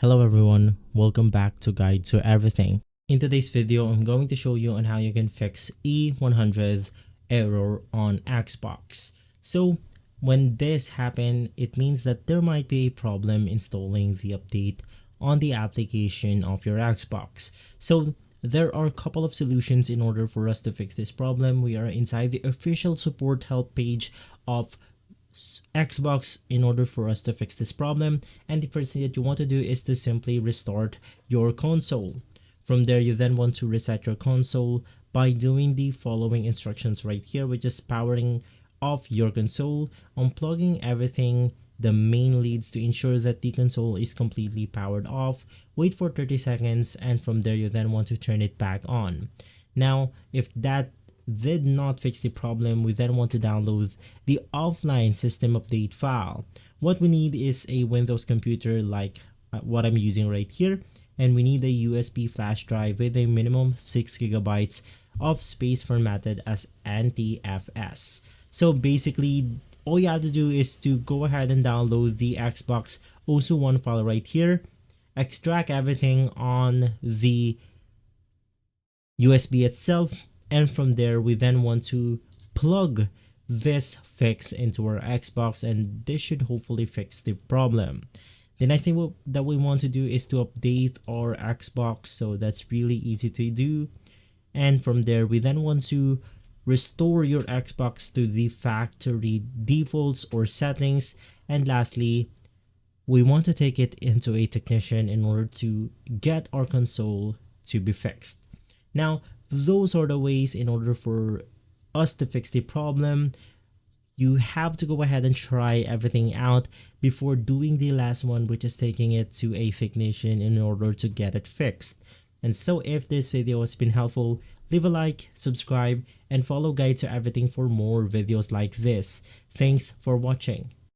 Hello everyone, welcome back to Guide to Everything. In today's video, I'm going to show you on how you can fix E100 error on Xbox. So when this happens, it means that there might be a problem installing the update on the application of your Xbox. So there are a couple of solutions in order for us to fix this problem. We are inside the official support help page of Xbox in order for us to fix this problem, and the first thing that you want to do is to simply restart your console. From there, you then want to reset your console by doing the following instructions right here, which is powering off your console, unplugging everything, the main leads to ensure that the console is completely powered off, wait for 30 seconds, and from there you then want to turn it back on. Now, if that did not fix the problem, we then want to download the offline system update file. What we need is a Windows computer like what I'm using right here, and we need a USB flash drive with a minimum of 6 gigabytes of space formatted as NTFS. So basically, all you have to do is to go ahead and download the Xbox OSU1 file right here, extract everything on the USB itself, and from there we then want to plug this fix into our Xbox, and this should hopefully fix the problem. The next thing that we want to do is to update our Xbox, so that's really easy to do. And from there we then want to restore your Xbox to the factory defaults or settings, and lastly we want to take it into a technician in order to get our console to be fixed. Now, those are the ways in order for us to fix the problem. You have to go ahead and try everything out before doing the last one, which is taking it to a technician in order to get it fixed. And so if this video has been helpful, leave a like, subscribe, and follow Guide to Everything for more videos like this. Thanks for watching.